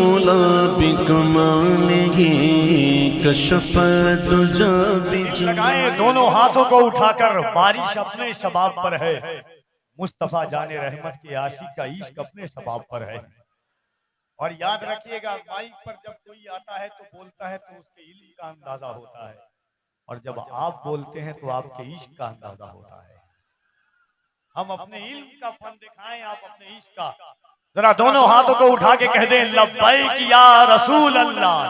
उला बिकमालिही कशफ दुजा बिजमालिही। लगाए दोनों हाथों को उठाकर, बारिश अपने शबाब पर है, मुस्तफा जाने रहमत के आशिक का इश्क अपने शबाब पर है। और याद रखिएगा, माइक पर जब कोई आता है तो बोलता है तो उसके इल्म का अंदाजा होता है, और जब आप बोलते हैं तो आपके इश्क का अंदाजा होता है। हम अपने इल्म का फन दिखाएं, आप अपने इश्क का। जरा दोनों हाथों को उठा के कह दें लब्बैक या रसूल अल्लाह,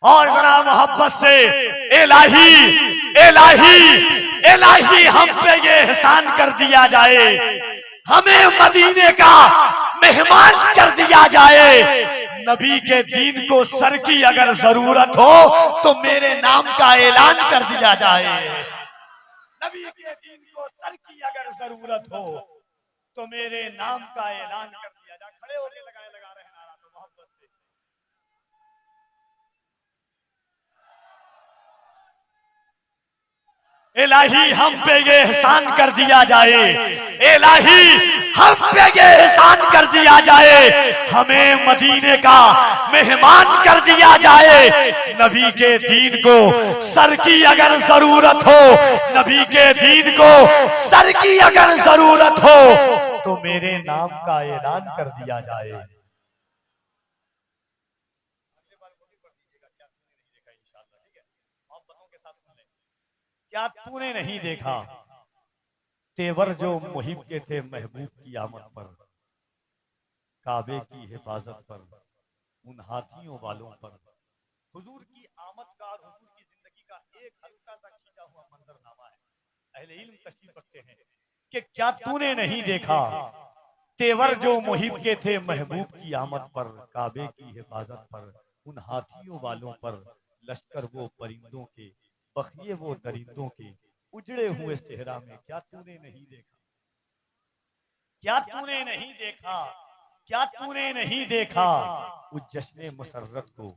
और जरा मोहब्बत से इलाही इलाही इलाही हम पे ये एहसान कर दिया जाए, हमें मदीने का मेहमान कर दिया जाए। नबी के दीन को सर की अगर जरूरत हो तो मेरे नाम का ऐलान कर दिया जाए। नबी के दीन को सर की अगर जरूरत हो तो मेरे नाम का ऐलान कर दिया जाए। खड़े होके लगा रहे नारा तो मोहब्बत से। इलाही हम पे ये एहसान कर दिया जाए, इलाही हम पे ये एहसान कर दिया जाए, हमें मदीने का मेहमान कर दिया जाए। नबी के दीन को सर की अगर जरूरत हो, नबी के दीन को सर की अगर जरूरत हो तो मेरे नाम का ऐलान कर दिया जाए। क्या तूने नहीं देखा तेवर जो मुहिब के थे महबूब की आमद पर, काबे की हिफाजत पर, उन हाथियों वालों पर। हुजूर की आमद का और हुजूर की जिंदगी का एक हल्का सा खींचा हुआ मंजरनामा है। अहले इल्म तशरीफ रखते हैं कि क्या तूने नहीं देखा तेवर जो मुहिब के थे महबूब की आमद पर, काबे की हिफाजत पर, उन हाथियों वालों पर, लश्कर वो परिंदों के, बखिए वो दरिंदों के, उजड़े हुए सेहरा में। क्या तूने नहीं देखा, क्या तूने नहीं देखा, क्या तूने नहीं देखा उस जश्न मुसर्रत को,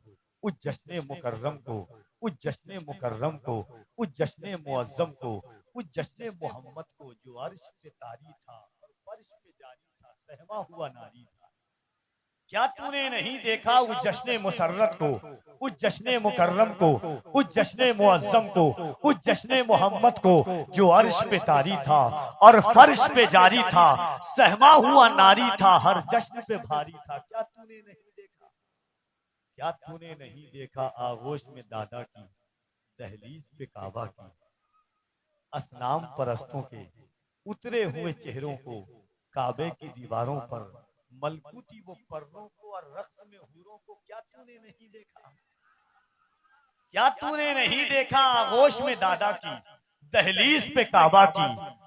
उस जश्न मुकर्रम को, उस जश्न मुकर्रम को, उस जश्न मुअज्जम को, उस जश्न मोहम्मद को जो अर्श पे तारी था और फर्श पे जारी था, सहमा हुआ नारी था। क्या तूने नहीं देखा उस जश्न मुसर्रत को, उस जश्न मुकर्रम को, उस जश्न मुअज्जम को, उस जश्न मोहम्मद को जो अर्श पे तारी था और फर्श पे जारी था, सहमा हुआ नारी था, हर जश्न पे भारी था। क्या तूने नहीं देखा, क्या तूने नहीं देखा आगोश में दादा की, दहलीज पे काबा की, असनाम परस्तों के उतरे हुए चेहरों को, काबे की दीवारों पर मलकूती वो पर्रों को और रक्स में हूरों को। क्या तूने नहीं देखा, क्या तूने नहीं देखा आगोश में दादा की, दहलीज पे काबा की,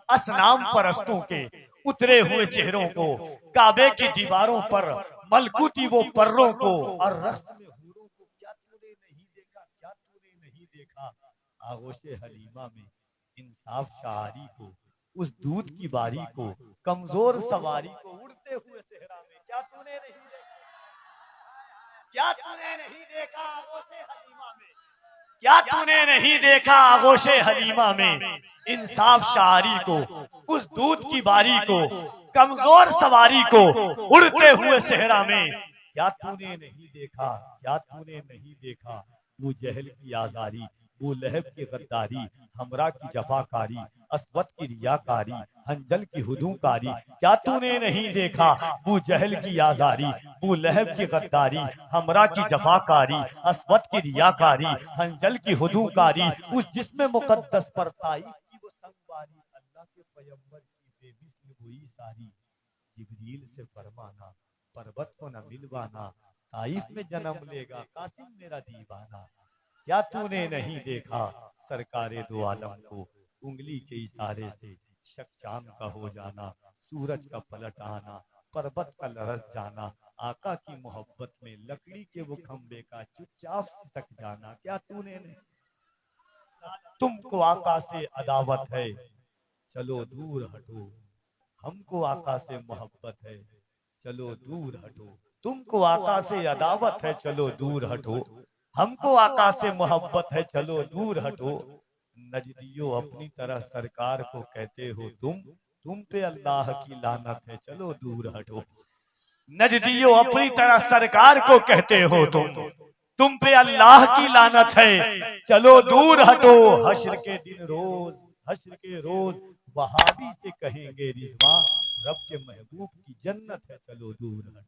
असनाम परस्तों के उतरे हुए चेहरों को, काबे की दीवारों पर मलकूती वो पर्रों को और रक्स में हूरों को। क्या तूने नहीं देखा, क्या तूने नहीं देखा आगोश हलीमा में इंसाफ शारी को, उस दूध की बारी को, कमजोर सवारी को, उड़ते हुए सेहरा में। क्या तूने नहीं देखा, क्या तूने नहीं देखा आगोश हलीमा में, क्या तूने नहीं देखा आगोश हलीमा में इंसाफ शारी को, उस दूध की बारी को, कमजोर सवारी को, उड़ते हुए सेहरा में। क्या तूने नहीं देखा, क्या तूने नहीं देखा वो जहल की आजारी, वो लहब की गद्दारी, हमरा की जफाकारी, अस्वत की रियाकारी, हंजल की हुदूकारी। क्या तूने नहीं देखा वो जहल की आजारी, वो लहब की गद्दारी, हमरा की जफाकारी, अस्वत की रियाकारी, हंजल की हुदूकारी, उस जिस्म मुकद्दस पर ताईफ की वो संगवारी, अल्लाह के पैगंबर की बेमिसल हुई सारी, जिब्रील से फरमाना पर्वत को न मिलवाना, ताईफ में जन्म लेगा कासिम मेरा दीवाना। क्या तूने नहीं देखा सरकारे दो आलम को, उंगली के इशारे से शक चांद का हो जाना, सूरज का पलट आना, पर्वत का लरस जाना, आका की मोहब्बत में लकड़ी के वो खंबे का चुपचाप सिसक जाना। क्या तूने नहीं, तुमको आका से अदावत है चलो दूर हटो, हमको आका से मोहब्बत है चलो दूर हटो, तुमको आका से अदावत है चलो दूर हटो, हमको आका से मोहब्बत है चलो दूर हटो। नजदियो अपनी तरह सरकार को कहते हो तुम पे अल्लाह की लानत है चलो दूर हटो। नजदियो अपनी तरह सरकार को कहते हो तुम पे अल्लाह की लानत है, चलो दूर हटो। हश्र के दिन रोज, हश्र के रोज वहाबी से कहेंगे रिजवा, रब के महबूब की जन्नत है, चलो दूर हटो।